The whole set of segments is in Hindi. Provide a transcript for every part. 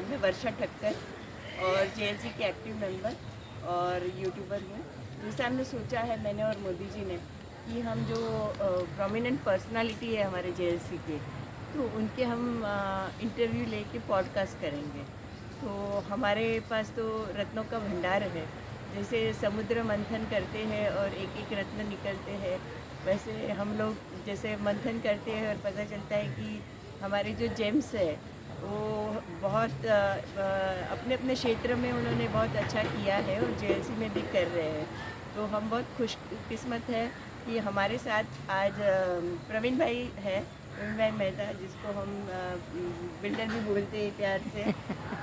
मैं वर्षा ठक्कर और जेएलसी की एक्टिव मेंबर और यूट्यूबर हूँ। जैसे हमने सोचा है, मैंने और मोदी जी ने, कि हम जो प्रोमिनेंट पर्सनालिटी है हमारे जेएलसी के, तो उनके हम इंटरव्यू लेके पॉडकास्ट करेंगे। तो हमारे पास तो रत्नों का भंडार है। जैसे समुद्र मंथन करते हैं और एक एक रत्न निकलते हैं, वैसे हम लोग जैसे मंथन करते हैं और पता चलता है कि हमारे जो जेम्स है वो बहुत अपने अपने क्षेत्र में उन्होंने बहुत अच्छा किया है और जेएलसी में भी कर रहे हैं। तो हम बहुत खुशकिस्मत है कि हमारे साथ आज प्रवीण भाई है, प्रवीण भाई मेहता, जिसको हम बिल्डर भी बोलते हैं प्यार से।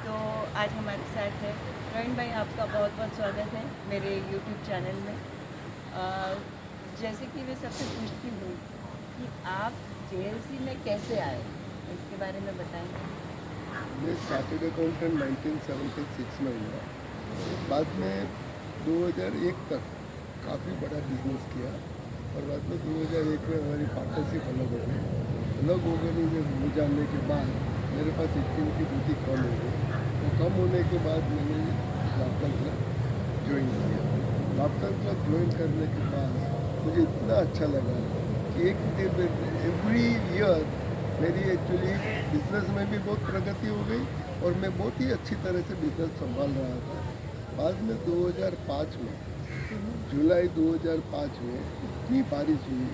तो आज हमारे साथ है प्रवीण भाई। आपका बहुत बहुत स्वागत है मेरे यूट्यूब चैनल में। जैसे कि मैं सबसे पूछती हूँ कि आप जेएलसी में कैसे आए, इसके बारे में बताएंगे। मैं चार्टर्ड अकाउंटेंट 1976 में हुआ। बाद में 2001 तक काफ़ी बड़ा बिजनेस किया और बाद में 2001 में हमारी पार्टनरशिप अलग हो गई। अलग हो गई में हो जाने के बाद मेरे पास एक्टिंग की ड्यूटी कम हो गई। तो कम होने के बाद मैंने लाफ्टर क्लब ज्वाइन किया। लाफ्टर क्लब ज्वाइन करने के बाद मुझे इतना अच्छा लगा कि एक दिन एवरी ईयर मेरी एक्चुअली बिजनेस में भी बहुत प्रगति हो गई और मैं बहुत ही अच्छी तरह से बिजनेस संभाल रहा था। बाद में 2005 में, जुलाई 2005 में इतनी बारिश हुई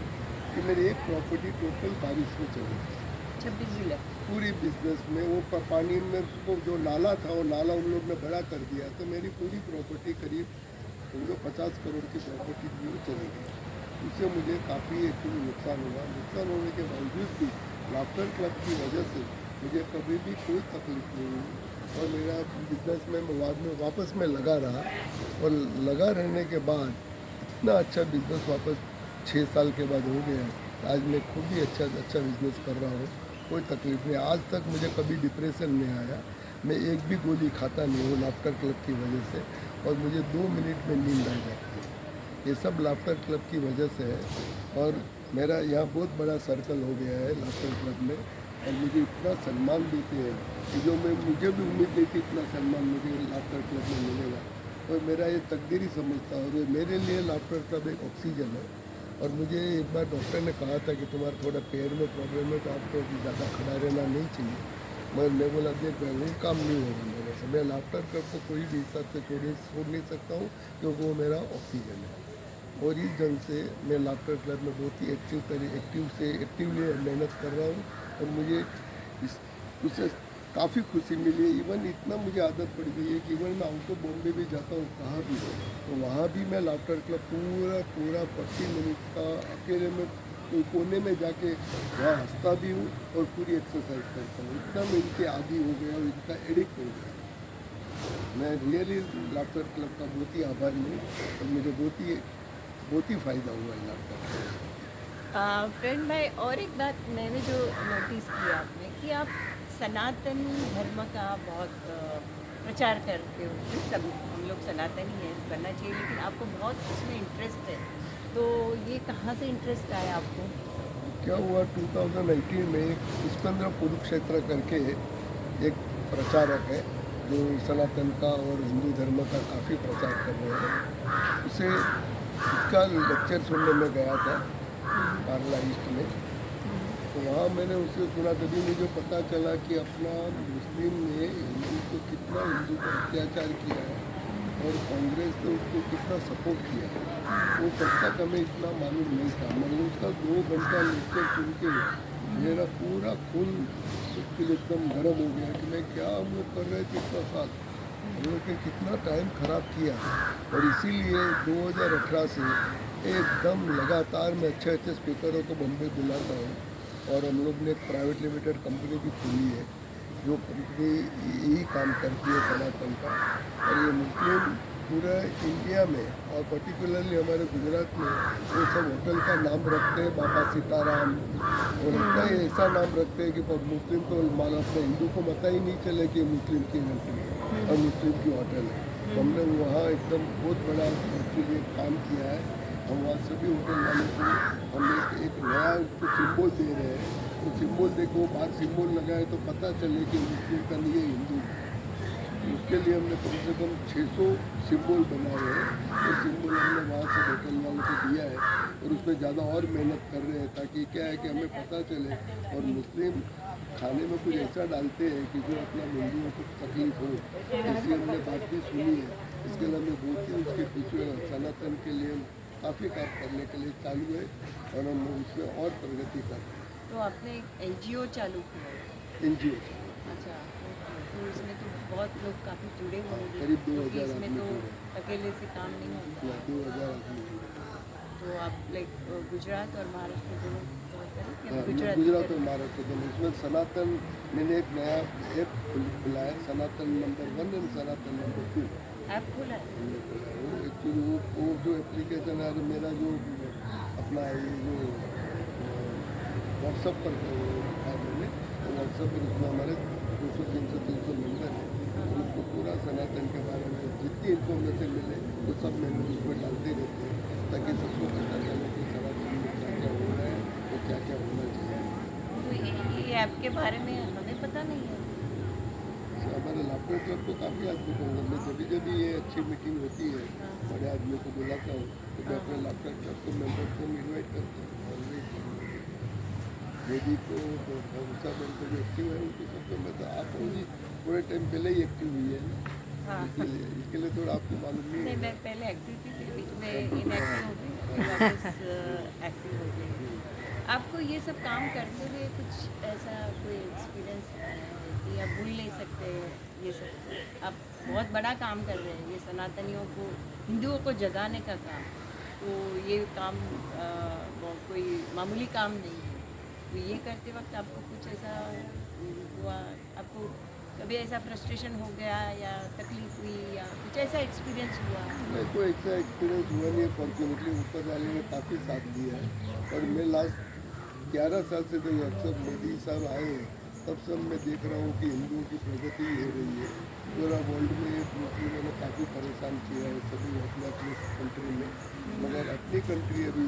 कि मेरी एक प्रॉपर्टी टोटल बारिश में चली गई। 26 जुलाई। पूरी बिजनेस में वो पानी में वो जो नाला था, वो नाला उन लोग ने बड़ा कर दिया, तो मेरी पूरी प्रॉपर्टी करीब समझो 50 करोड़ की प्रॉपर्टी थी वो चली गई। उससे मुझे काफ़ी एक्चुअली नुकसान हुआ। नुकसान होने के बावजूद भी लाफ्टर क्लब की वजह से मुझे कभी भी कोई तकलीफ नहीं हुई और मेरा बिजनेस में बाद में वापस में लगा रहा और लगा रहने के बाद इतना अच्छा बिजनेस वापस 6 साल के बाद हो गया। आज मैं खुद ही अच्छा बिजनेस कर रहा हूँ, कोई तकलीफ नहीं। आज तक मुझे कभी डिप्रेशन नहीं आया। मैं एक भी गोली खाता नहीं हूँ लाफ्टर क्लब की वजह से और मुझे 2 मिनट में नींद आ जाती है। ये सब लाफ्टर क्लब की वजह से है और मेरा यहाँ बहुत बड़ा सर्कल हो गया है लाफ्टर क्लब में और मुझे इतना सम्मान देते हैं कि जो मुझे भी उम्मीद नहीं थी इतना सम्मान मुझे लाफ्टर क्लब में मिलेगा। और मेरा ये तकदीर ही समझता हूँ और मेरे लिए लाफ्टर क्लब एक ऑक्सीजन है। और मुझे एक बार डॉक्टर ने कहा था कि तुम्हारा थोड़ा पैर में प्रॉब्लम है तो आपको अभी ज़्यादा खड़ा रहना नहीं चाहिए। मगर मैं बोला देख भाई वो काम नहीं होगा मेरे से। मैं लाफ्टर क्लब को कोई भी हिसाब से छोड़ नहीं सकता हूँ क्योंकि वो मेरा ऑक्सीजन है। और इस ढंग से मैं लाफ्टर क्लब में बहुत ही एक्टिवली मेहनत कर रहा हूँ और मुझे उससे काफ़ी खुशी मिली है। इवन इतना मुझे आदत पड़ गई है कि इवन मैं आउट ऑफ बॉम्बे भी जाता हूँ कहाँ भी, तो वहाँ भी मैं लाफ्टर क्लब पूरा 40 मिनट का अकेले में कोने में जाके वहाँ हंसता भी हूँ और पूरी एक्सरसाइज करता हूँ। इतना मैं इनके आदी हो गया और इनका एडिक्ट हो गया। मैं रियली लाफ्टर क्लब का बहुत ही आभारी हूँ और मुझे बहुत ही फ़ायदा हुआ है लाफ्टर। फ्रेंड भाई, और एक बात मैंने जो नोटिस किया आपने कि आप सनातन धर्म का बहुत प्रचार करते हो। सब हम लोग सनातनी हैं, करना चाहिए, लेकिन आपको बहुत उसमें इंटरेस्ट है। तो ये कहाँ से इंटरेस्ट आया आपको? क्या हुआ 2018 में एक पुष्पेंद्र कुरुक्षेत्र करके एक प्रचारक है जो सनातन का और हिंदू धर्म का काफ़ी प्रचार कर रहे हैं। उसे उसका लेक्चर सुनने में गया था पार्ला ईस्ट में। तो वहाँ मैंने उसे सुना, तभी मुझे पता चला कि अपना मुस्लिम ने हिंदू को कितना हिंदू पर अत्याचार किया है और कांग्रेस ने उसको कितना सपोर्ट किया है। वो तब तक हमें इतना मालूम नहीं था, मगर उसका 2 घंटा लेक्चर सुन के मेरा पूरा खून बिल्कुल एकदम गर्म हो गया कि मैं क्या हम लोग कर रहे थे इतना साल, हम लोग ने कितना टाइम ख़राब किया। और इसीलिए 2018 से एकदम लगातार मैं अच्छे स्पीकरों को बम्बई बुलाता हूँ और हम लोग ने एक प्राइवेट लिमिटेड कंपनी भी खोली है जो कंपनी यही काम करती है सनातन का। और ये मुस्लिम पूरा इंडिया में और पर्टिकुलरली हमारे गुजरात में वो सब होटल का नाम रखते हैं बाबा सीताराम, और इतना ही ऐसा नाम रखते हैं कि मुस्लिम तो मान अपने हिंदू को पता ही नहीं चले कि मुस्लिम की कंट्री है और मुस्लिम की होटल है। तो हमने वहाँ एकदम बहुत बड़ा एक्चुअली काम किया है। हम वहाँ सभी होटल वालों को हम एक नया उसको सिम्बोल दे रहे हैं। तो सिम्बोल देखो, बाहर सिम्बोल लगाए तो पता चले कि मुस्लिम का नहीं है, हिंदू। उसके लिए हमने कम से कम 600 सिंबल बनाए हैं। तो सिंबल हमने वहाँ से होटल वालों को दिया है और उसमें ज़्यादा और मेहनत कर रहे हैं, ताकि क्या है कि हमें पता चले। और मुस्लिम खाने में कुछ ऐसा डालते हैं कि जो अपना हिंदुओं को तकलीफ हो, ऐसी हमने बात भी सुनी है। इसके लिए हमने बहुत ही उसके पीछे सनातन के लिए काफ़ी काम करने के लिए चालू है और हम उसमें और प्रगति कर रहे हैं। तो आपने एक NGO चालू किया है। NGO अच्छा, तो इसमें तो बहुत लोग काफ़ी जुड़े होंगे, करीब क्योंकि 2000 इसमें आदमी तो जुड़े हैं। अकेले से काम नहीं होता। 2000 आदमी जुड़े हैं। तो आप लाइक गुजरात और महाराष्ट्र दोनों कवर करें कि हाँ, गुजरात गुजरात और महाराष्ट्र दोनों। इसमें सनातन मैंने एक नया ऐप खुला है, Sanatan number 1 and Sanatan number 2 app खोला है। हमने खोला है। वो एक्चुअली वो जो एप्लीकेशन है, मेरा जो अपना ये जो व्हाट्सअप पर रखा है मैंने, तो व्हाट्सअप पर उसमें हमारे 200-300 मेंबर हैं और उसको पूरा सनातन के बारे में जितनी इन्फॉर्मेशन मिले वो सब मैंने उसमें डालते रहते हैं, ताकि सबको पता चले कि सनातन में क्या क्या हो रहा है और क्या क्या होना चाहिए। तो ये ऐप के बारे में हमें पता नहीं है। हमारे लाफ्टर क्लब को काफ़ी आदमी को मैं जब भी ये अच्छी मीटिंग होती है, बड़े आदमी को बुलाता हूँ, तो मैं अपने लाफ्टर क्लब को मेंबर को इन्वाइट करता हूँ। और मोदी को भरोसा बैंक को जो एक्टिव है उनको सबको मैं तो आप जी थोड़े टाइम पहले ही एक्टिव हुई है ना, हाँ, इसके लिए थोड़ा आपको मालूम नहीं नहीं है। मैं पहले एक्टिव थी, फिर बीच में इनएक्टिव हो गई, फिर वापस एक्टिव हो गई। आपको ये सब काम करते हुए कुछ ऐसा कोई एक्सपीरियंस है कि आप भूल नहीं सकते ये सब? आप बहुत बड़ा काम कर रहे हैं, ये सनातनियों को, हिंदुओं को जगाने का काम। तो ये काम कोई मामूली काम नहीं है। तो ये करते वक्त आपको कुछ ऐसा हुआ, आपको कभी ऐसा फ्रस्ट्रेशन हो गया या तकलीफ हुई या कुछ ऐसा एक्सपीरियंस हुआ? नहीं, कोई ऐसा एक्सपीरियंस हुआ नहीं है। फॉर्चुनेटली ऊपर वाले ने काफ़ी साथ दिया है। और मैं लास्ट 11 साल से जब सब मोदी साहब आए हैं, तब से मैं देख रहा हूँ कि हिंदुओं की प्रगति हो रही है। पूरा वर्ल्ड में मुस्लिमों ने काफ़ी परेशान किया है सभी अपने अपने कंट्री में, मगर अपनी कंट्री अभी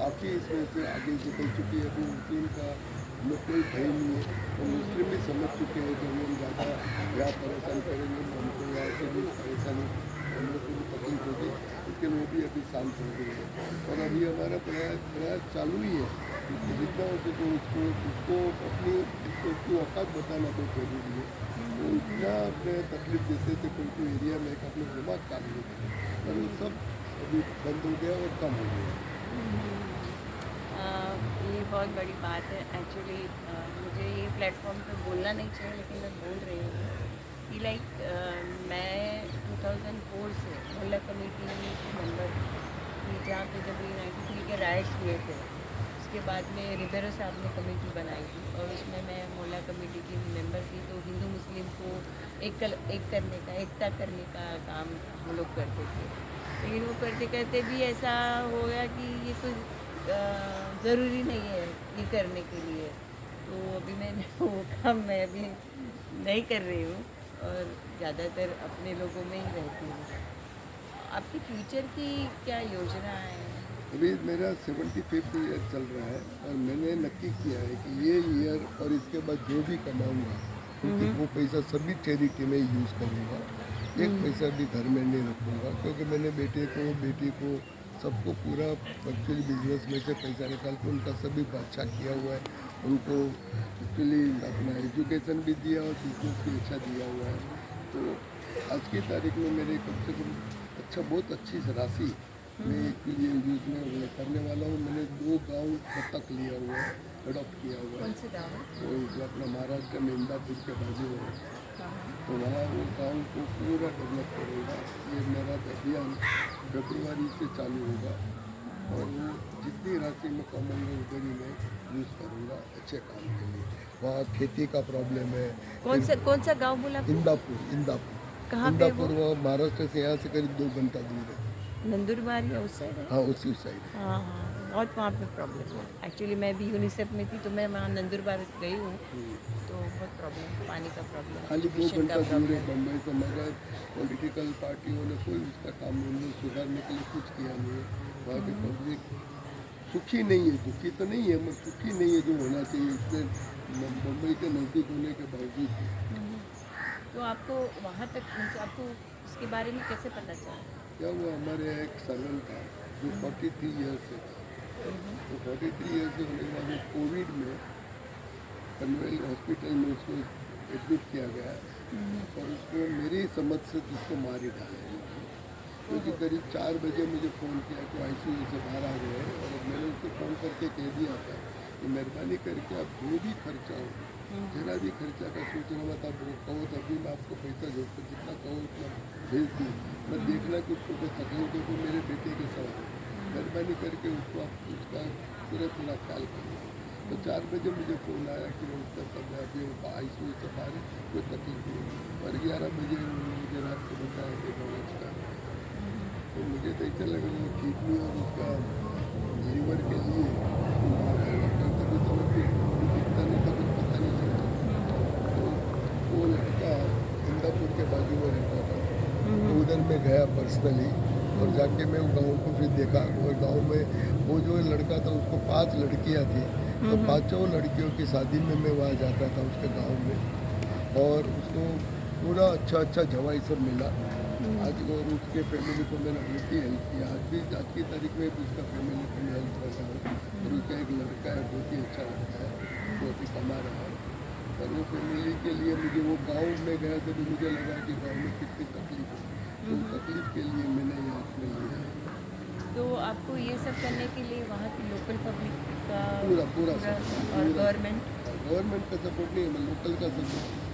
काफ़ी इसमें से आगे निकल चुकी है। अभी मुस्लिम का हमें कोई भय नहीं है और मुस्लिम भी समझ चुके हैं कि हम ज़्यादा यहाँ परेशान करेंगे तो हमको यहाँ से भी परेशानी, हम लोग को भी तकलीफ होगी, इसके लिए भी अभी शांत हो गई है। और अभी हमारा प्रयास चालू ही है कि जितना हो सके उसको अपनी उसकी औकात बताना बहुत जरूरी है। तो इतना अपने तकलीफ देते थे कोई एरिया में अपने दिमाग काम नहीं थे, पर वो सब अभी बंद हो गया और कम हो गया। ये बहुत बड़ी बात है एक्चुअली। मुझे ये प्लेटफॉर्म पे बोलना नहीं चाहिए, लेकिन मैं बोल रही हूँ कि लाइक मैं 2004 से मोहल्ला कमेटी मेंबर थी, जहाँ पे जब ये 93 के राइट्स हुए थे, उसके बाद में रिबेरो साहब ने कमेटी बनाई थी और उसमें मैं मोहल्ला कमेटी की मेंबर थी। तो हिंदू मुस्लिम को एकता करने का काम हम लोग करते थे। लेकिन वो करते करते भी ऐसा हो गया कि ये तो ज़रूरी नहीं है ये करने के लिए। तो अभी मैंने वो काम मैं अभी नहीं कर रही हूँ और ज़्यादातर अपने लोगों में ही रहती हूँ। आपकी फ्यूचर की क्या योजना है? अभी मेरा 75th ईयर चल रहा है और मैंने नक्की किया है कि ये ईयर और इसके बाद जो भी कमाऊँगा क्योंकि वो पैसा सभी चैरिटी में यूज़ करूँगा। एक पैसा भी घर में नहीं रखूँगा, क्योंकि मैंने बेटी को सबको पूरा एक्चुअली बिजनेस में से पैसा निकाल के उनका सभी अच्छा किया हुआ है। उनको एक्चुअली अपना एजुकेशन भी दिया और बिजनेस भी अच्छा दिया हुआ है। तो आज की तारीख में मेरे कम से कम बहुत अच्छी राशि मैं एक्चुअली यूज में करने वाला हूँ। मैंने 2 गांव दत्तक लिया हुआ है, अडॉप्ट किया हुआ है। कौन से गाँव? तो जो अपना महाराष्ट्र में इंदापुर के बाजू है, हाँ, तो वहाँ वो गाँव को पूरा डेवलप करूँगा। ये मेरा अभियान फरवरी से चालू होगा और वो जितनी राशि में कमाऊँगा उधर ही मैं यूज़ करूँगा अच्छे काम के लिए। वहाँ खेती का प्रॉब्लम है। कौन सा गाँव बोला? इंदापुर कहाँ पे वो? वो महाराष्ट्र से यहाँ से करीब 2 घंटा दूर है। नंदुरबार या उस साइड है? हाँ, उसी साइड है। हाँ हाँ, बहुत वहाँ पे प्रॉब्लम है। एक्चुअली मैं भी यूनिसेफ में थी, तो मैं वहाँ नंदुरबार गई हूँ, तो बहुत प्रॉब्लम है, पानी का प्रॉब्लम, खाली 2 एजुकेशन घंटा का दूर है प्रॉब्लम। बम्बई से, मगर पॉलिटिकल पार्टियों ने कोई उसका काम नहीं सुधारने के लिए कुछ किया नहीं है। वहाँ की पब्लिक सुखी नहीं है, दुखी तो नहीं है मगर सुखी नहीं है जो होना चाहिए। इससे बम्बई के नज़दीक होने के बावजूद भी। तो आपको वहाँ तक आपको उसके बारे में कैसे पता चला? क्या हुआ, हमारे यहाँ एक सलन था जो 43 ईयर्स से था। तो 43 ईयर्स से होने के बाद वो कोविड में पनवेल हॉस्पिटल में उसको एडमिट किया गया और उसको मेरी समझ से उसको मार ही डाला है। क्योंकि करीब 4 बजे मुझे फ़ोन किया कि आईसीयू से बाहर आ गए हैं और मैंने उसको फ़ोन करके कह दिया था कि मेहरबानी करके आप जो भी खर्चा हो, जरा भी खर्चा का सोचना मत, आप वो कहो तभी मैं आपको पैसा भेजता, जितना कहो उतना भेज दूँ। मैं देखना कि उसको कोई तकलीफ हो तो मेरे बेटे के साथ मेहरबानी करके उसको आप उसका पूरा ख्याल करो। तो 4 बजे मुझे फ़ोन आया कि वो उसका तब अभी आईसीयू से बाहर है, कोई तकलीफ नहीं। और 11 बजे मुझे रात को बताया कि नॉलेज का तो मुझे तो ऐसा लगा कि किडनी और उसका लीवर के लिए डॉक्टर तभी तो दिखता नहीं था, कुछ पता नहीं चलता। तो वो लड़का इंदापुर के बाजू में रहता था, तो उधर मैं गया पर्सनली और जाके मैं वो गाँव को फिर देखा। और गाँव में वो जो लड़का था उसको 5 लड़कियाँ थी, तो पाँचों लड़कियों की शादी में मैं वहाँ जाता था उसके गाँव में और उसको पूरा अच्छा जवाई सब मिला। आज और उसके फैमिली को मैंने बहुत ही हेल्प किया। आज की तारीख में भी उसका फैमिली को मैं हेल्प कर रहा हूँ और उसका एक लड़का है, बहुत ही अच्छा लड़का है, वो अभी कमा रहा है। और वो फैमिली के लिए मुझे वो गाँव में गया तो मुझे लगा कि गाँव में कितनी तकलीफ है, तो तकलीफ के लिए मैंने ये उसमें लिया है। तो आपको ये सब करने के लिए वहाँ की लोकल पब्लिक का पूरा और गवर्नमेंट गवर्नमेंट का सपोर्ट नहीं है, मैं लोकल का सपोर्ट,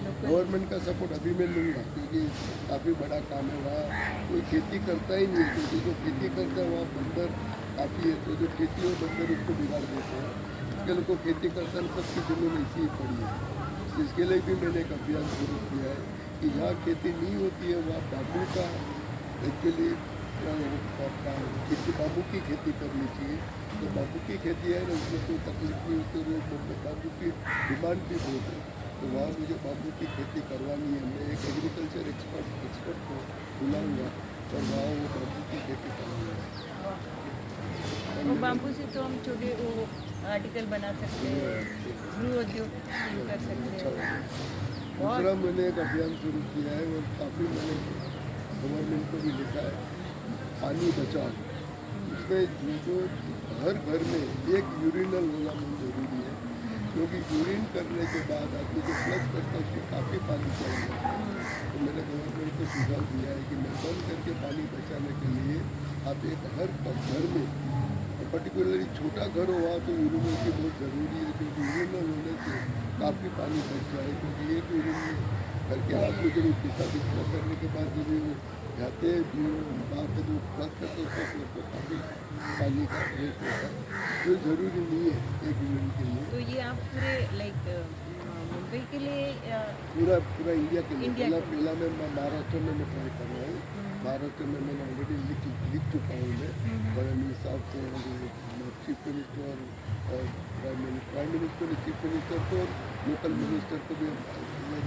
लोकल गवर्नमेंट का सपोर्ट अभी मैं लूँगा क्योंकि काफ़ी बड़ा काम है। वहाँ कोई खेती करता ही नहीं है, क्योंकि जो खेती करता है वहाँ बंदर काफ़ी है, तो जो खेती और बंदर उसको बिगाड़ देते हैं। इसके लोग को खेती करता है, सबकी ज़मीन ऐसी ही पड़ी है। इसके लिए भी मैंने एक अभियान शुरू किया है कि जहाँ खेती नहीं होती है वहाँ बाम्बू का एक्चुअली बाम्बू की खेती करनी चाहिए। तो बाम्बू की खेती है ना, उसमें कोई तकलीफ नहीं होती, वो बाम्बू की डिमांड भी बहुत है। तो वहाँ मुझे बाम्बू की खेती करवानी है। मैं एक एग्रीकल्चर एक्सपर्ट को बुलाऊंगा और वहाँ वो बाम्बू की खेती करवाऊंगा। वो बाम्बू से तो हम छोटे वो आर्टिकल बना सकते हैं, गृह उद्योग शुरू कर सकते हैं। दूसरा मैंने एक अभियान शुरू किया है और काफ़ी मैंने गवर्नमेंट को भी लिखा है, पानी बचाओ। उसमें जो हर घर में एक यूरिनल होना बहुत ज़रूरी है, क्योंकि यूरिन करने के बाद आदमी जो फ्लश करता है उसको काफ़ी पानी चाहिए। तो मैंने गवर्नमेंट को सुझाव दिया है कि मेहरबानी करके पानी बचाने के लिए आप एक हर घर में, पर्टिकुलरली छोटा घर हो वहाँ तो यूरिनल की बहुत ज़रूरी है, क्योंकि यूरिनल होने से काफ़ी पानी बच जाए। क्योंकि एक यूरिन करके आदमी जब पेशाब इतना करने के बाद जब वो जाते हैं बाहर से जो फ्लश करते हैं उसको काफ़ी पानी का वेस्ट होता है, जो ज़रूरी नहीं है एक यूरिन के लिए। तो ये आप पूरे लाइक मुंबई के लिए पूरा इंडिया के लिए इंडिया के पहला मैं महाराष्ट्र में मैं ट्राई कर रहा हूँ। महाराष्ट्र में मैंने ऑलरेडी लिख चुका हूँ मैं प्राइम मिनिस्टर को, चीफ मिनिस्टर और प्राइम मिनिस्टर चीफ मिनिस्टर को, लोकल मिनिस्टर को भी,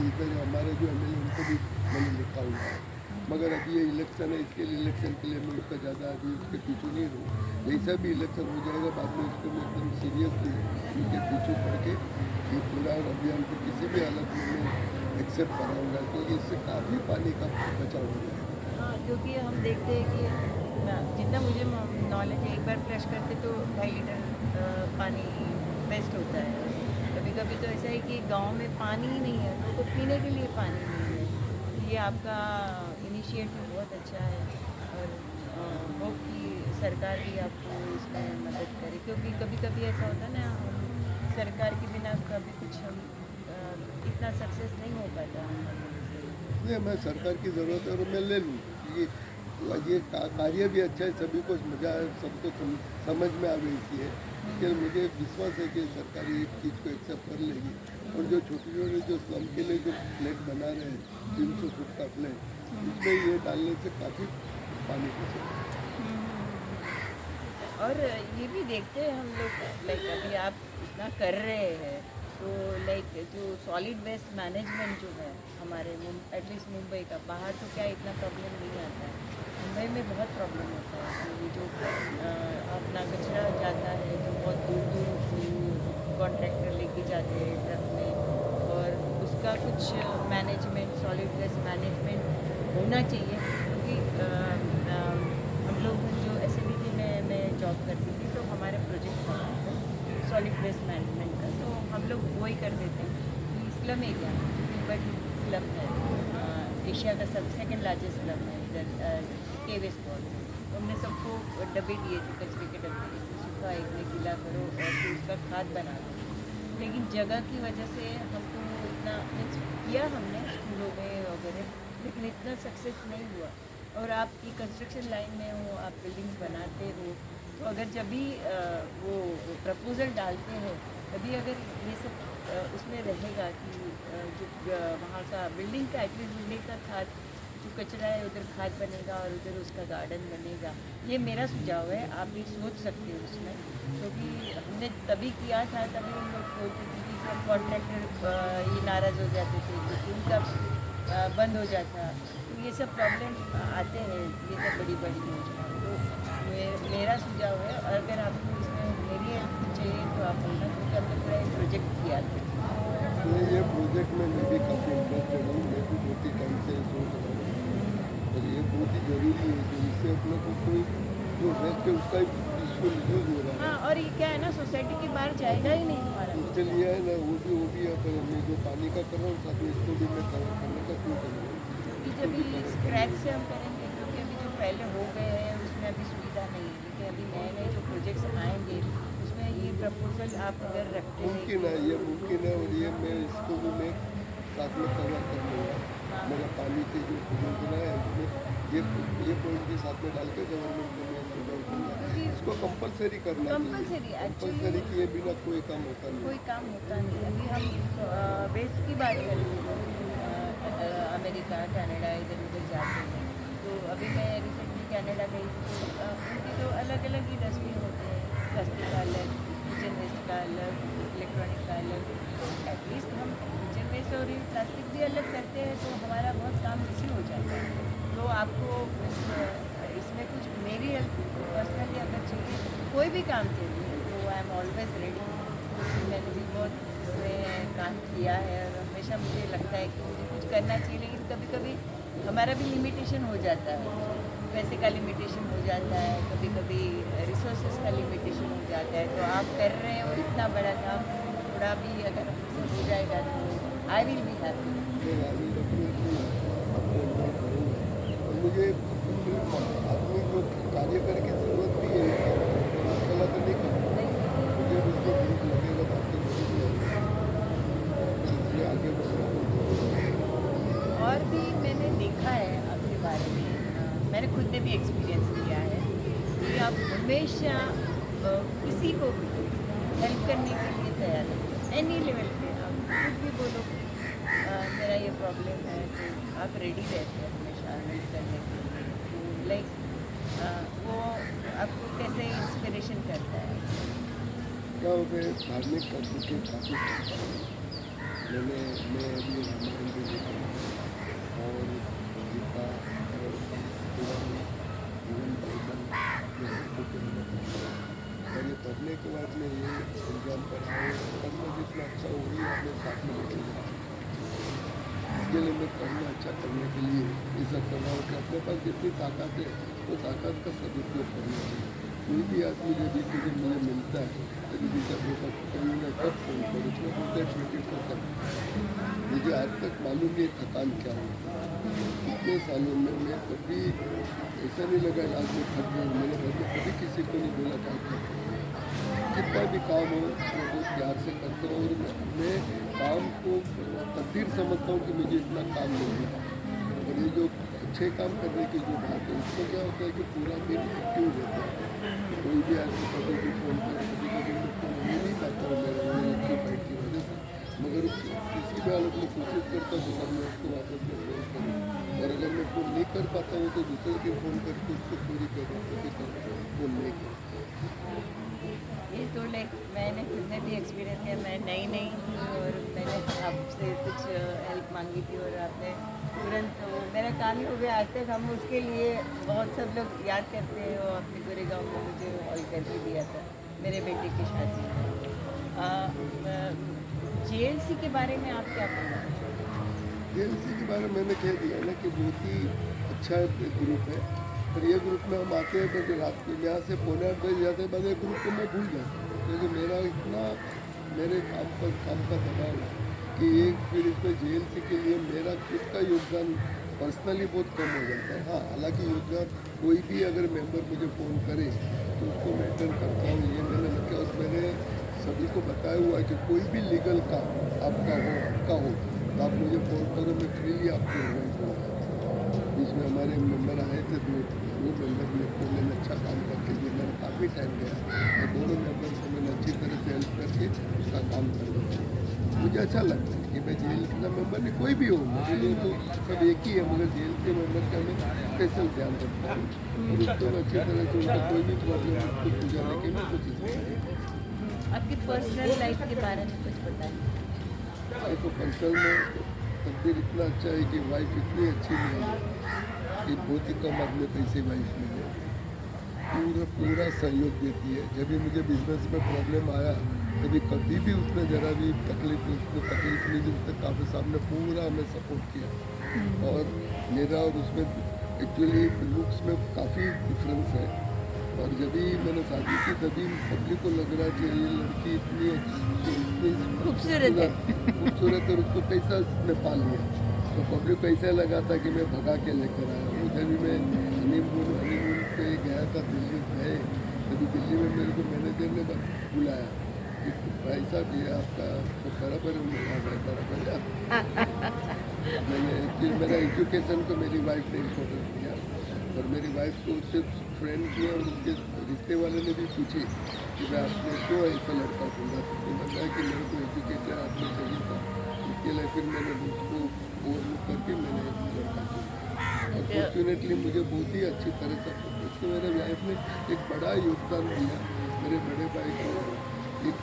इधर हमारे जो एमएलए उनको भी मैंने लिखा हुआ है। मगर अभी ये इलेक्शन है, इसके लिए इलेक्शन के लिए मैं उसका ज़्यादा अभी उसके पीछे नहीं रहूँ। जैसा भी इलेक्शन हो जाएगा बाद में उसको मैं एकदम सीरियसली उनके पीछे पड़ के ये पूरा अभियान को किसी भी हालत में मैं एक्सेप्ट कराऊंगा, क्योंकि इससे काफ़ी पानी का बचाव हो जाएगा। हाँ, क्योंकि हम देखते हैं कि जितना मुझे नॉलेज है, एक बार फ्लश करते तो 2.5 लीटर पानी वेस्ट होता है। कभी कभी तो ऐसा है कि गांव में पानी ही नहीं है, लोगों को पीने के लिए पानी नहीं है। तो ये आपका इनिशिएटिव बहुत अच्छा है और होप कि सरकार भी आपको इसमें मदद करे, क्योंकि कभी कभी ऐसा होता है ना, हम सरकार के बिना कभी कुछ हम इतना सक्सेस नहीं हो पाता हमारे से। इसलिए मैं सरकार की ज़रूरत है और मैं ले लूँ, ये कार्य भी अच्छा है, सभी को मजा है, सबको समझ में आ गई है। इसके लिए मुझे विश्वास है कि सरकार ये चीज़ को एक्सेप्ट कर लेगी। और जो छोटे छोटे जो स्लम के लिए जो फ्लैट बना रहे हैं 300 फुट का फ्लैट, उसमें ये डालने से काफ़ी पानी बचेगा। और ये भी देखते हैं हम लोग, लाइक अभी आप इतना कर रहे हैं तो लाइक जो सॉलिड वेस्ट मैनेजमेंट जो है हमारे एटलीस्ट मुंबई का, बाहर तो क्या इतना प्रॉब्लम नहीं आता है, मुंबई में बहुत प्रॉब्लम होता है कि जो अपना कचरा जाता है जो बहुत दूर दूर कॉन्ट्रैक्टर लेके जाते हैं ट्रक में, और उसको इसका कुछ मैनेजमेंट, सॉलिड वेस्ट मैनेजमेंट होना चाहिए, क्योंकि हम लोग जो SMET में मैं जॉब करती थी तो हमारे प्रोजेक्ट था सॉलिड वेस्ट मैनेजमेंट का, तो हम लोग वही कर देते कि स्लम एरिया में बड़ी स्लम है, एशिया का सेकंड लार्जेस्ट स्लम है इधर के वेस्ट बॉल। तो हमने सबको डब्बे दिए थे, कचरे के डब्बे, सूखा एक में गीला करो और फिर उसका खाद बना दो। लेकिन जगह की वजह से हमको इतना मीन्स किया हमने स्कूलों में वगैरह, लेकिन इतना सक्सेस नहीं हुआ। और आपकी कंस्ट्रक्शन लाइन में हो, आप बिल्डिंग्स बनाते हो, तो अगर जब भी वो प्रपोज़ल डालते हो तभी अगर ये सब उसमें रहेगा कि जो वहाँ का बिल्डिंग का एटलीस्ट बिल्डिंग का खाद, जो कचरा है उधर खाद बनेगा और उधर उसका गार्डन बनेगा। ये मेरा सुझाव है, आप भी सोच सकते हो उसमें, क्योंकि हमने तभी किया था, तभी हम लोग बोलते थे कि सब कॉन्ट्रैक्टर ये नाराज़ हो जाते थे क्योंकि उनका बंद हो जाता। तो ये सब प्रॉब्लम आते हैं, ये सब बड़ी बड़ी योजना। तो मेरा सुझाव है, और अगर आपको इसमें मेरी हेल्प चाहिए तो आप बोलना, क्योंकि हमने पूरा एक प्रोजेक्ट किया था। ये प्रोजेक्ट में मैं भी काफ़ी इंटरेस्टेड हूँ, मैं भी बहुत ही टाइम से सोच रहा हूँ और ये बहुत ही ज़रूरी है कि इससे अपने को कोई जो वेस्ट है उसका यूजफुल यूज़ हो रहा है। हाँ, और ये क्या है ना, सोसाइटी के बाहर जाएगा ही नहीं हमारा। इसके लिए है ना वो भी अपन मैं जो पानी का कर रहा हूँ साथ में इसको भी मैं कवर करने का क्यों कर रहा हूँ। कि जब स्क्रैच से हम करेंगे, क्योंकि अभी जो पहले हो गए हैं उसमें अभी सुविधा नहीं है, लेकिन अभी नए नए जो प्रोजेक्ट्स आएंगे उसमें ये प्रपोजल आप अगर रखते हैं मुमकिन है, ये मुमकिन है और ये मैं इसको भी मैं साथ में कवर कर लूँगा। मेरा पानी की जो योजना है उसमें ये पॉइंट भी साथ में डाल के गवर्नमेंट को मैं सुझाव दूँगा। इसको कंपलसरी करना कंपलसरी कंपलसरी किए बिना कोई काम होता नहीं। कोई काम होता नहीं। अभी हम वेस्ट की बात करें, अमेरिका, कनाडा, इधर उधर जाते हैं, तो अभी मैं रिसेंटली कनाडा गई थी, तो उनके तो अलग अलग ही डस्टबिन होते हैं, प्लास्टिक का अलग, किचन वेस्ट का अलग, इलेक्ट्रॉनिक का अलग। एटलीस्ट हम किचन वेस्ट और प्लास्टिक भी अलग करते हैं तो हमारा बहुत काम इसी हो जाता है। तो आपको इसमें कुछ मेरी हेल्प पर्सनली अगर चाहिए, कोई भी काम चाहिए, तो आई एम ऑलवेज रेडी। मैंने भी बहुत इसमें काम किया है और हमेशा मुझे लगता है कि मुझे कुछ करना चाहिए, लेकिन कभी कभी हमारा भी लिमिटेशन हो जाता है, पैसे का लिमिटेशन हो जाता है, कभी कभी रिसोर्सेज का लिमिटेशन हो जाता है। तो आप कर रहे हो इतना बड़ा काम, थोड़ा भी अगर हमसे हो जाएगा तो आई विल बी हैप्पी। और मुझे आदमी को कार्य करने की ज़रूरत भी है, अकेला तो नहीं करना, मुझे भी उसको ग्रुप लगेगा ताकि इसलिए आगे बढ़ना। और भी मैंने देखा है आपके बारे में, मैंने खुद ने भी एक्सपीरियंस किया है कि आप हमेशा किसी को भी हेल्प करने के लिए तैयार हैं, एनी लेवल पे। आप कुछ भी बोलो कि मेरा ये प्रॉब्लम है, तो आप रेडी रहते हैं हमेशा हेल्प करने के लिए। तो लाइक वो आपको कैसे इंस्पिरेशन करता है? क्या हो गए धार्मिक तत्व के काफ़ी मैं अभी रामायण भी देखा और गीता और पुराण इवन बाइबल जैसे बुक और ये पढ़ने के बाद में ये एग्जाम पढ़ा है, पढ़ना जितना अच्छा हो रही है अपने साथ में लेके जाना। इसके लिए मैं पढ़ना अच्छा करने के लिए ये सब कर रहा हूँ कि अपने पास जितनी ताकत है तो ताकत का सदुपयोग करना चाहिए। कोई भी आदमी जब भी मुझे मिलता है तभी भी जब मैं कब फोन करूँ उसमें बोलते हैं 24/7। मुझे आज तक मालूम नहीं थकान क्या होता है। इतने सालों में मैं कभी ऐसा नहीं लगा आज मैं थक गया। मैंने घर में कभी किसी को नहीं बोला था कितना भी काम हो मैं बहुत प्यार से करता हूँ और मैं काम को तकदीर समझता हूँ कि मुझे इतना काम मिल गया। और ये जो अच्छे काम करने की जो बात है उसमें क्या होता है कि पूरा दिन एक्टिव रहता है। कोई भी आदमी कभी भी फोन कर कभी कभी मुझको मिल नहीं पाता हूँ मेरा एक्टिव फाइट की वजह से, मगर किसी भी हालत में कोशिश करता हूँ तब मैं उसको वापस में फोन करूँ। और अगर मैं फ़ोन नहीं कर पाता हूँ तो दूसरे दिन फ़ोन करके उसको पूरी जरूरत फ़ोन नहीं कर। ये तो लाइक मैंने खुद ने भी एक्सपीरियंस किया। मैं नई नई थी और मैंने आपसे कुछ हेल्प मांगी थी और आपने तुरंत, तो मेरा काम ही हो गया। आज तक हम उसके लिए बहुत सब लोग याद करते हैं। और अपने गोरेगांव में मुझे ऑल करके दिया था मेरे बेटे की शादी। JLC के बारे में आप क्या बोलना? जेएलसी के बारे में मैंने कह दिया ना कि बहुत ही अच्छा ग्रुप है, पर ये ग्रुप में हम आते हैं तो रात को यहाँ से 7:45 बजे जाते हैं, बाद ये ग्रुप को मैं भूल जाता हूँ, क्योंकि मेरा इतना मेरे काम का दबाव है कि एक फिर इसमें जेएलसी के लिए मेरा खुद का योगदान पर्सनली बहुत कम हो जाता है। हाँ, हालांकि योगदान कोई भी अगर मेंबर मुझे फ़ोन करे तो उसको मैं अटेंड करता हूँ, ये मैंने लगा और मैंने सभी को बताया हुआ है कि कोई भी लीगल काम आपका हो तो आप मुझे फ़ोन करो, मैं फ्रीली आपको इन्वाइट करूँगा। इसमें हमारे मेंबर आए थे दो मेंबर मेरे को मैंने अच्छा काम करके दिया, मैंने काफ़ी टाइम गया और दोनों मेंबर को मैंने अच्छी तरह से हेल्प करके उसका काम करवाया। मुझे अच्छा लगता है कि मैं जेल का मेंबर नहीं, कोई भी हो मेरे लिए तो सब एक ही है, मगर जेल के मेंबर का मैं स्पेशल ध्यान रखता हूँ और उसको मैं अच्छी तरह से उनका कोई भी प्रॉब्लम उसको सुझाने की मैं कोशिश करती हूँ। आपकी पर्सनल लाइफ के बारे में कुछ बताइए। देखो पर्सनल में तकदीर इतना अच्छा है कि वाइफ इतनी अच्छी मिली कि बहुत ही कम आदमी को ऐसी वाइफ मिले, पूरा सहयोग देती है। जब भी मुझे बिजनेस में प्रॉब्लम आया कभी भी उसने ज़रा भी तकलीफ नहीं दी, उसने काफ़ी सामने पूरा हमें सपोर्ट किया और मेरा और उसमें एक्चुअली लुक्स में काफ़ी डिफरेंस है। और जब भी मैंने शादी की तभी पब्लिक को लग रहा है कि ये लड़की इतनी खूबसूरत है। खूबसूरत और उसको कैसा उसने पाल लिया, तो पब्लिक को ऐसा लगा था कि मैं भगा के लेकर आया हूँ। जब भी मैं हनीमून पे गया था दिल्ली गए, तभी दिल्ली में मेरे को मैनेजर ने बुलाया कि भाई साहब ये आपका तो बराबर मैंने एक्चुअली मेरा एजुकेशन को मेरी वाइफ ने इम्पोर्टेंस दिया और मेरी वाइफ को उससे फ्रेंड किया और उसके रिश्ते वाले ने भी पूछे कि मैं आपने क्यों ऐसा लड़का ढूंढा, तो बताया कि मेरे को एजुकेटेड आदमी चाहिए था, इसके लिए फिर मैंने उसको ओवरलुक करके मैंने लड़का ढूंढा और फॉर्चुनेटली मुझे बहुत ही अच्छी तरह से उसको मेरे वाइफ ने एक बड़ा योगदान दिया। मेरे बड़े भाई को एक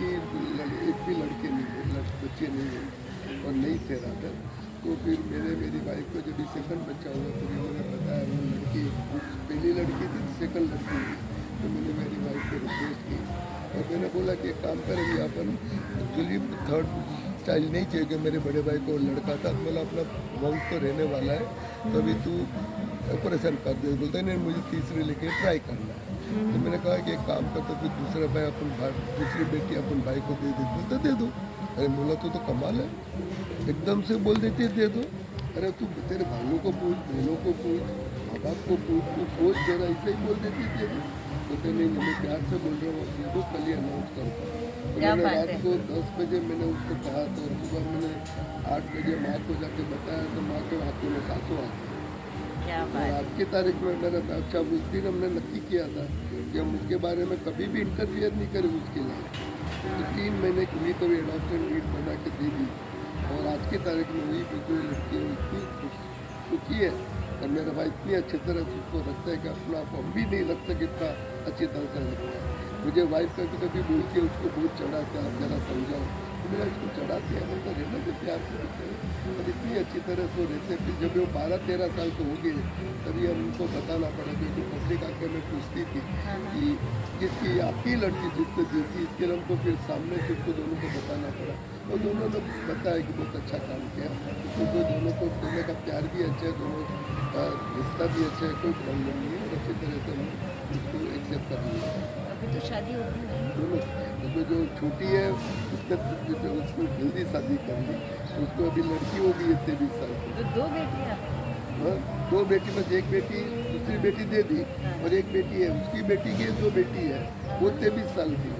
भी लड़के नहीं हुए, बच्चे नहीं हुए और नहीं थे राधर, तो फिर मेरी वाइफ को जब सेकंड बच्चा हुआ तो उन्होंने बताया वो लड़की पहली लड़की थी सेकंड लड़की थी, तो मैंने मेरी वाइफ को रिक्वेस्ट की और मैंने बोला कि एक काम करेंगे अपन एक्चुअली थर्ड चाइल्ड नहीं चाहिए कि मेरे बड़े भाई को लड़का था, बोला अपना वंश तो रहने वाला है तो अभी तू ऑपरेशन कर दे, बोलते नहीं मुझे तीसरे लेके ट्राई करना है। तो मैंने कहा कि एक काम कर तो फिर दूसरा भाई दूसरी बेटी अपन भाई को दे बोलते दे दो। अरे बोला तो कमाल है, एकदम से बोल देती दे दो। अरे तू तेरे भाइयों को पूछ, बहनों को पूछ, माँ बाप को पूछ, तू सोच जरा ऐसे ही बोल देती दे दो। बोलते नहीं मैं प्यार से बोल रहा हूँ, दे दो कल ही अनाउंस करूँगा। तो मैंने रात को 10 बजे मैंने उसको कहा तो और सुबह मैंने 8 बजे माँ को जाके बताया तो माँ के हाथों में सासू आ गई। और आज की तारीख में मैंने अच्छा उस दिन हमने नक्की किया था कि हम उसके बारे में कभी भी इंटरफियर नहीं करें उसके लिए, तो 3 महीने की हुई तो एडॉप्शन नीड बना के दे दी और आज की तारीख में हुई बिल्कुल लड़की इतनी सुखी है और मेरा भाई इतनी अच्छी तरह से उसको रखता है कि अपना आप हम भी नहीं लगता कि इतना अच्छी तरह से रखता है। मुझे वाइफ कभी बोलती है उसको बहुत चढ़ाते हैं, आप जरा समझाओ, तो मेरा इसको चढ़ाते हैं तो रहना से प्यार से रहते हैं और इतनी अच्छी तरह से रहते हैं। फिर जब वो 12-13 साल के हो गए तभी हम उनको बताना पड़ा, क्योंकि पब्लिक आके हमें पूछती थी कि जिसकी आपकी लड़की जिसको दी थी, इसके लिए हमको फिर सामने से उसको दोनों को बताना पड़ा और दोनों ने बताया कि बहुत अच्छा काम किया, क्योंकि दोनों का प्यार भी अच्छा है, दोनों का रिश्ता भी अच्छा है, कोई प्रॉब्लम नहीं है और अच्छी तरह से हम उसको एक्सेप्ट कर लिया। अभी तो शादी होगी नहीं। दोनों उसमें जो छोटी है उसको जल्दी शादी कर ली, उसको अभी लड़की हो गई है 23 साल की। तो 2 बेटियाँ। हाँ 2 बेटी में से एक बेटी दूसरी बेटी दे दी और एक बेटी है उसकी बेटी की 2 बेटी है वो 23 साल की।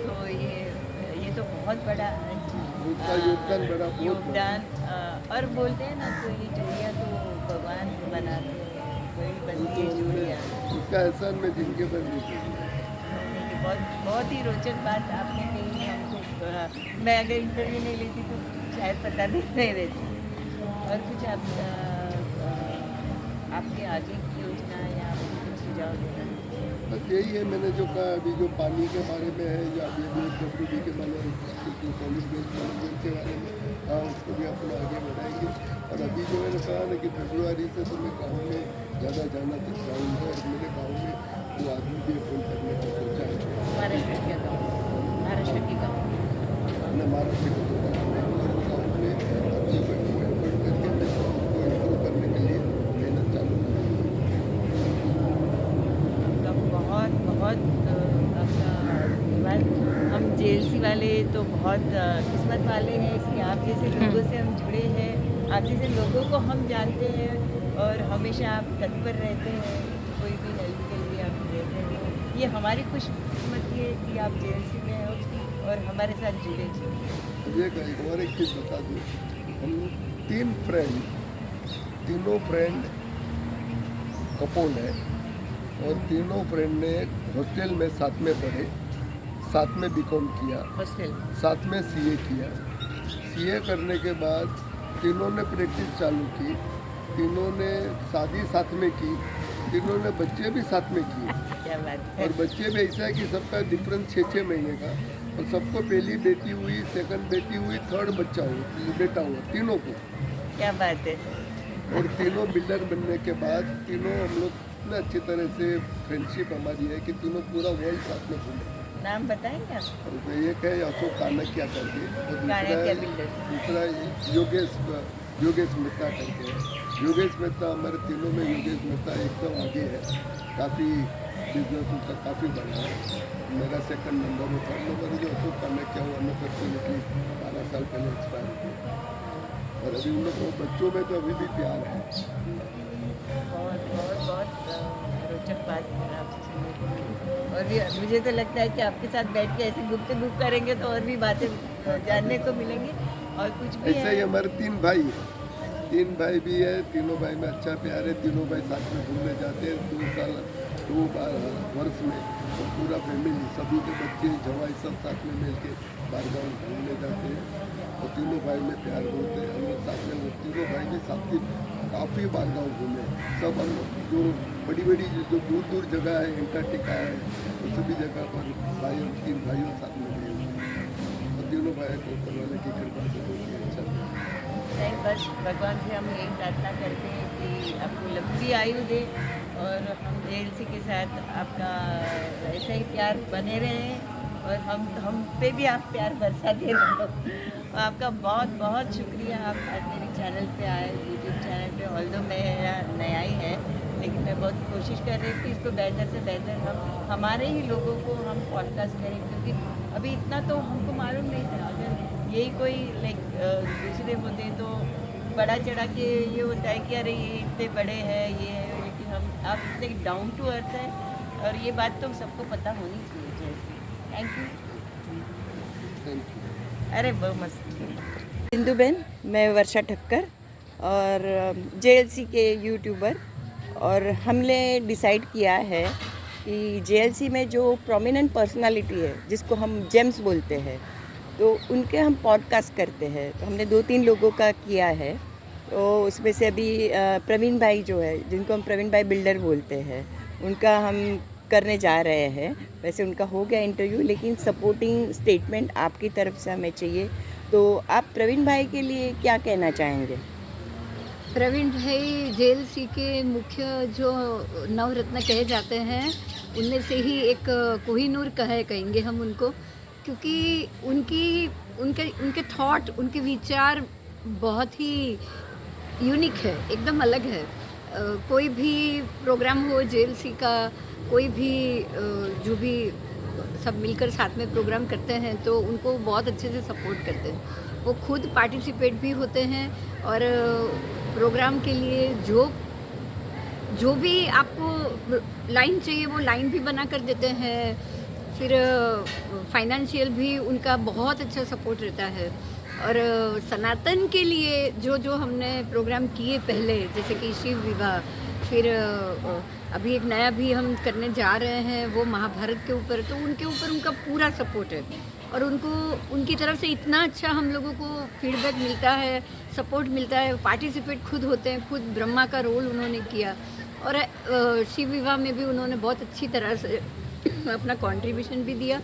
तो ये तो बहुत बड़ा उसका योगदान बड़ा बहुत योगदान और बोलते हैं ना कोई जोड़ियाँ तो भगवान बनाते हैं, कोई बनती है जोड़ियाँ। उसका एहसान में जिनके पर नहीं किया। बहुत ही रोचक बात आपने कही हमको। मैं अगर इंटरव्यू नहीं लेती तो शायद पता नहीं रहती। और कुछ आपके आगे की योजना या आपको कुछ सुझाव देना? बस यही है मैंने जो कहा अभी जो पानी के बारे में है या WB के बारे में सॉलिड वेस्ट मैनेजमेंट के बारे में उसको भी अपना आगे बढ़ाएंगे। और अभी जो मैंने कहा ना कि फरवरी से तो मैं गाँव में ज़्यादा जाना चाहूँगा और मेरे गाँव में वो आदमी भी अपॉइंट करने का सोचा है। महाराष्ट्र के गाँव, महाराष्ट्र के गाँव हमने महाराष्ट्र के गाँव में तो बहुत किस्मत वाले हैं कि आप जैसे लोगों से हम जुड़े हैं, आप जैसे लोगों को हम जानते हैं और हमेशा आप तत्पर रहते हैं, कोई भी हेल्प के लिए आप रहते हैं। ये हमारी खुशकिस्मती है कि आप JLC में हो और हमारे साथ जुड़े जी। एक और एक चीज़ बता दूँ, हम 3 फ्रेंड, तीनों फ्रेंड कपल है और तीनों फ्रेंड ने हॉस्टल में साथ में पढ़े, साथ में बीकॉम किया, हॉस्टल साथ में सीए किया। सीए करने के बाद तीनों ने प्रैक्टिस चालू की, तीनों ने शादी साथ में की, तीनों ने बच्चे भी साथ में किए। क्या बात है। और बच्चे भी ऐसा है कि सबका डिफरेंस 6-6 महीने का, और सबको पहली बेटी हुई, सेकंड बेटी हुई, थर्ड बच्चा हुआ, बेटा हुआ, तीनों को। क्या बात है। और तीनों बिल्डर बनने के बाद तीनों हम लोग इतना अच्छी तरह से फ्रेंडशिप हमारी है कि तीनों पूरा वर्ल्ड साथ में घूमे। नाम बताएंगे आप? और एक है अशोक कानकिया करके, और कानकिया builders। दूसरा योगेश मेहता करके है। योगेश मेहता हमारे तीनों में, योगेश मेहता एकदम आगे है, काफ़ी बिजनेस उनका काफ़ी बड़ा है। मेरा सेकंड नंबर में, थर्ड नंबर जो अशोक कानकिया हुआ, अनफॉर्चुनेटली 12 साल पहले एक्सपायर हुए। और अभी उन लोग बच्चों में तो अभी भी प्यार है। बहुत बहुत बहुत रोचक बात है आपसे सुनने को मिली। और भी मुझे तो लगता है कि आपके साथ बैठ के ऐसे गुफ्तगू करेंगे तो और भी बातें जानने को मिलेंगी। और कुछ भी ऐसे ही हमारे 3 भाई हैं, 3 भाई भी है, तीनों भाई में अच्छा प्यार है, तीनों भाई साथ में घूमने जाते हैं 2 साल 2 वर्ष में, और पूरा फैमिली, सभी के बच्चे जवाई सब साथ में मिल के बाहर गाँव घूमने जाते हैं। और तीनों भाई में प्यार होते हैं, हम लोग साथ में, वो तीनों भाई भी साथ की काफ़ी बार गाँव घूमे। सब हम लोग जो बड़ी बड़ी जो दूर दूर जगह है, एंटार्क्टिका है, वो सभी जगह पर भाई 3 भाइयों साथ में गए हुए हैं। और तीनों भाई को ऊपर वाले की कृपा से बहुत ही अच्छा लगा। नहीं, बस भगवान से हम यही प्रार्थना करते हैं कि आपको लंबी आयु दे और हम JLC के साथ आपका ऐसा ही प्यार बने रहें और हम पे भी आप प्यार बरसाते रहो। आपका बहुत बहुत शुक्रिया, आप आज मेरे चैनल पे आए, YouTube चैनल पे। ऑल्दो मेरा नया ही है, लेकिन मैं बहुत कोशिश कर रही हूँ कि इसको बेहतर से बेहतर हम हमारे ही लोगों को हम पॉडकास्ट करें, क्योंकि अभी इतना तो हमको मालूम नहीं था। अगर यही कोई दूसरे होते तो बड़ा चढ़ा के ये होता है कि अरे ये इतने बड़े हैं, ये है, लेकिन आप इतने डाउन टू अर्थ हैं और ये बात तो सबको पता होनी चाहिए। जैसे थैंक यू। Thank you. अरे बहुत मस्त। सिंधु बेन, मैं वर्षा ठक्कर और JLC के यूट्यूबर, और हमने डिसाइड किया है कि JLC में जो प्रोमिनेंट पर्सनालिटी है, जिसको हम जेम्स बोलते हैं, तो उनके हम पॉडकास्ट करते हैं। तो हमने 2-3 लोगों का किया है। तो उसमें से अभी प्रवीण भाई जो है, जिनको हम प्रवीण भाई बिल्डर बोलते हैं, उनका हम करने जा रहे हैं। वैसे उनका हो गया इंटरव्यू, लेकिन सपोर्टिंग स्टेटमेंट आपकी तरफ से हमें चाहिए। तो आप प्रवीण भाई के लिए क्या कहना चाहेंगे? प्रवीण भाई JLC के मुख्य जो नवरत्न कहे जाते हैं, उनमें से ही एक कोहिनूर कहेंगे हम उनको, क्योंकि उनके थॉट, उनके विचार बहुत ही यूनिक है, एकदम अलग है। कोई भी प्रोग्राम हो JLC का, कोई भी जो भी सब मिलकर साथ में प्रोग्राम करते हैं तो उनको बहुत अच्छे से सपोर्ट करते हैं। वो खुद पार्टिसिपेट भी होते हैं और प्रोग्राम के लिए जो भी आपको लाइन चाहिए वो लाइन भी बना कर देते हैं। फिर फाइनेंशियल भी उनका बहुत अच्छा सपोर्ट रहता है। और सनातन के लिए जो हमने प्रोग्राम किए पहले, जैसे कि शिव विवाह, फिर अभी एक नया भी हम करने जा रहे हैं वो महाभारत के ऊपर, तो उनके ऊपर उनका पूरा सपोर्ट है। और उनकी तरफ से इतना अच्छा हम लोगों को फीडबैक मिलता है, सपोर्ट मिलता है। पार्टिसिपेट खुद होते हैं, खुद ब्रह्मा का रोल उन्होंने किया, और शिव विवाह में भी उन्होंने बहुत अच्छी तरह से अपना कंट्रीब्यूशन भी दिया,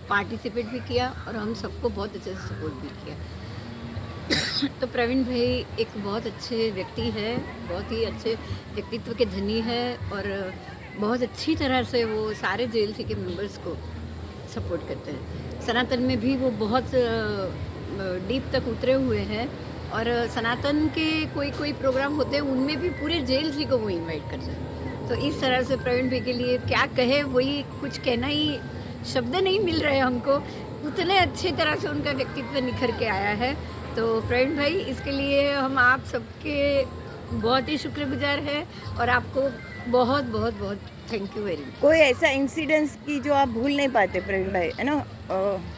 पार्टिसिपेट भी किया, और हम सबको बहुत अच्छे से सपोर्ट भी किया। तो प्रवीण भाई एक बहुत अच्छे व्यक्ति है, बहुत ही अच्छे व्यक्तित्व के धनी है, और बहुत अच्छी तरह से वो सारे JLC के मेंबर्स को सपोर्ट करते हैं। सनातन में भी वो बहुत डीप तक उतरे हुए हैं, और सनातन के कोई प्रोग्राम होते हैं उनमें भी पूरे JLC को वो इनवाइट करते हैं। तो इस तरह से प्रवीण भाई के लिए क्या कहे, वही कुछ कहना ही, शब्द नहीं मिल रहे हमको उतने अच्छी तरह से उनका व्यक्तित्व निखर के आया है। तो प्रवीण भाई, इसके लिए हम आप सबके बहुत ही शुक्रगुजार हैं और आपको बहुत बहुत बहुत थैंक यू वेरी मच। कोई ऐसा इंसिडेंस की जो आप भूल नहीं पाते प्रवीण भाई, है ना,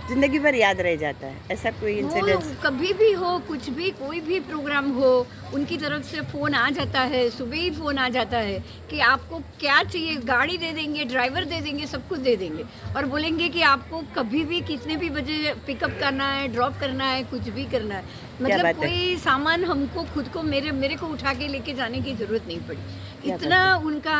जिंदगी भर याद रह जाता है, ऐसा कोई वो इंसिडेंस? कभी भी हो, कुछ भी, कोई भी प्रोग्राम हो, उनकी तरफ से फ़ोन आ जाता है, सुबह ही फ़ोन आ जाता है कि आपको क्या चाहिए, गाड़ी दे देंगे, ड्राइवर दे देंगे, सब कुछ दे देंगे और बोलेंगे कि आपको कभी भी कितने भी बजे पिकअप करना है, ड्रॉप करना है, कुछ भी करना है। मतलब बात है। कोई सामान हमको खुद को मेरे को उठा के लेके जाने की ज़रूरत नहीं पड़ी। क्या इतना उनका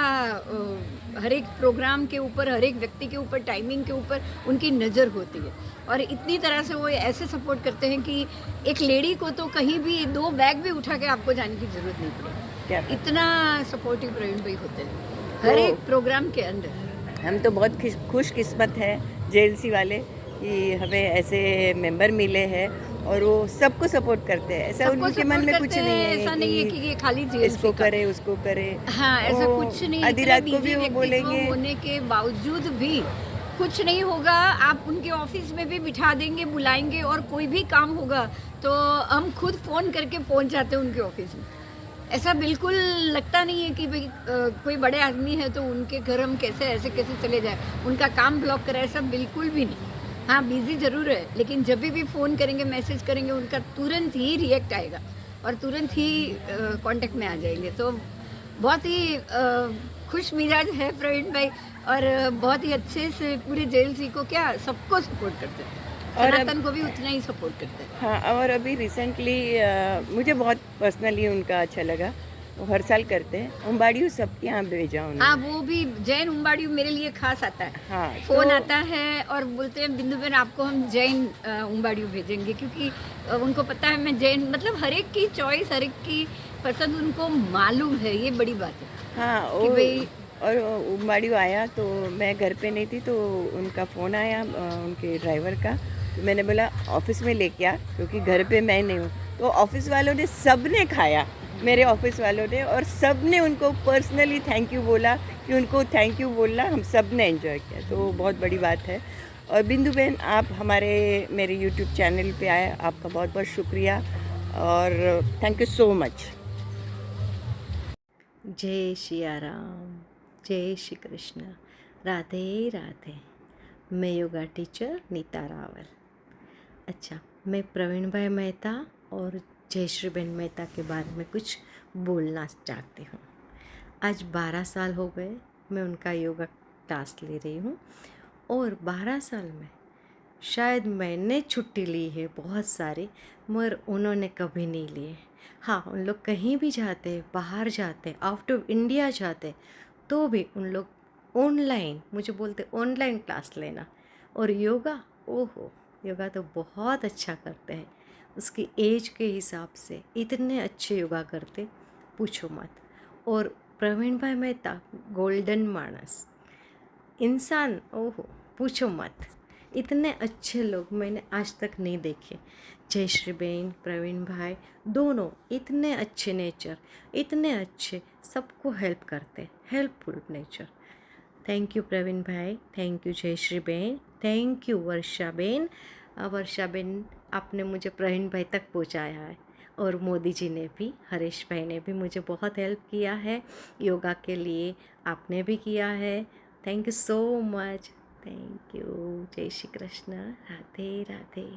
हर एक प्रोग्राम के ऊपर, हर एक व्यक्ति के ऊपर, टाइमिंग के ऊपर उनकी नज़र होती है और इतनी तरह से वो ऐसे सपोर्ट करते हैं कि एक लेडी को तो कहीं भी 2 बैग भी उठा के आपको जाने की ज़रूरत नहीं पड़ेगी। क्या बात? इतना सपोर्टिव प्रवीण भाई होते हैं हर एक प्रोग्राम के अंदर। हम तो बहुत खुशकिस्मत है जेएलसी वाले कि हमें ऐसे मेंबर मिले हैं और वो सबको सपोर्ट करते हैं। ऐसा सबको उनके मन support में करते कुछ नहीं हैं, है ऐसा नहीं है कि ये खाली इसको जेएलसी का। करे उसको करे। हाँ, ऐसा वो कुछ नहीं। आधी इतना रात को भी busy वो व्यक्तित्व बोलेंगे होने के बावजूद भी कुछ नहीं होगा, आप उनके ऑफिस में भी बिठा देंगे, बुलाएंगे और कोई भी काम होगा तो हम खुद फ़ोन करके पहुंच जाते हैं उनके ऑफिस में। ऐसा बिल्कुल लगता नहीं है कि भाई कोई बड़े आदमी है तो उनके घर हम कैसे चले जाए, उनका काम ब्लॉक करें, ऐसा बिल्कुल भी नहीं। हाँ, बिज़ी ज़रूर है, लेकिन जब भी फ़ोन करेंगे, मैसेज करेंगे, उनका तुरंत ही रिएक्ट आएगा और तुरंत ही कांटेक्ट में आ जाएंगे। तो बहुत ही खुश मिजाज है प्रवीण भाई और बहुत ही अच्छे से पूरे जेएलसी को क्या सबको सपोर्ट करते हैं, और अब- सनातन को भी उतना ही सपोर्ट करते हैं। हाँ, और अभी रिसेंटली मुझे बहुत पर्सनली उनका अच्छा लगा, वो हर साल करते हैं उम्बाड़ियों सबके यहाँ भेजा हाँ, उन्होंने। वो भी जैन उम्बाड़ी मेरे लिए खास आता है। हाँ, फ़ोन तो आता है और बोलते हैं बिंदु बहन आपको हम जैन उम्बाड़ी भेजेंगे क्योंकि उनको पता है मैं जैन, मतलब हर एक की चॉइस, हर एक की पसंद उनको मालूम है, ये बड़ी बात है हाँ, कि वो भाई और उम्बाड़ियों आया तो मैं घर पे नहीं थी तो उनका फ़ोन आया उनके ड्राइवर का। तो मैंने बोला ऑफिस में लेके आ, क्योंकि घर पे मैं नहीं हूँ। तो ऑफिस वालों ने सब ने खाया, मेरे ऑफिस वालों ने, और सब ने उनको पर्सनली थैंक यू बोला कि उनको थैंक यू बोलना हम सब ने एंजॉय किया, तो बहुत बड़ी बात है। और बिंदु बहन, आप मेरे यूट्यूब चैनल पे आए, आपका बहुत बहुत शुक्रिया और थैंक यू सो मच। जय सिया राम, जय श्री कृष्ण, राधे राधे। मैं योगा टीचर नीता रावल। अच्छा, मैं प्रवीण भाई मेहता और जयश्री बहन मेहता के बारे में कुछ बोलना चाहती हूँ। आज 12 साल हो गए मैं उनका योगा क्लास ले रही हूँ और 12 साल में शायद मैंने छुट्टी ली है बहुत सारी, मगर उन्होंने कभी नहीं लिए। हाँ, उन लोग कहीं भी जाते, बाहर जाते, आउट ऑफ इंडिया जाते, तो भी उन लोग ऑनलाइन मुझे बोलते ऑनलाइन क्लास लेना। और योगा, ओहो, योगा तो बहुत अच्छा करते हैं। उसकी एज के हिसाब से इतने अच्छे योगा करते, पूछो मत। और प्रवीण भाई मेहता गोल्डन मानस इंसान, ओहो, पूछो मत। इतने अच्छे लोग मैंने आज तक नहीं देखे। जयश्री बहन, प्रवीण भाई दोनों इतने अच्छे नेचर, इतने अच्छे, सबको हेल्प करते, helpful nature. Thank you Praveen भाई, थैंक यू जयश्री बहन, थैंक यू वर्षा बहन। वर्षा बहन, आपने मुझे प्रवीण भाई तक पहुंचाया है। और मोदी जी ने भी, हरीश भाई ने भी मुझे बहुत हेल्प किया है योगा के लिए, आपने भी किया है। Thank you so much, thank you. जय श्री कृष्ण, राधे राधे।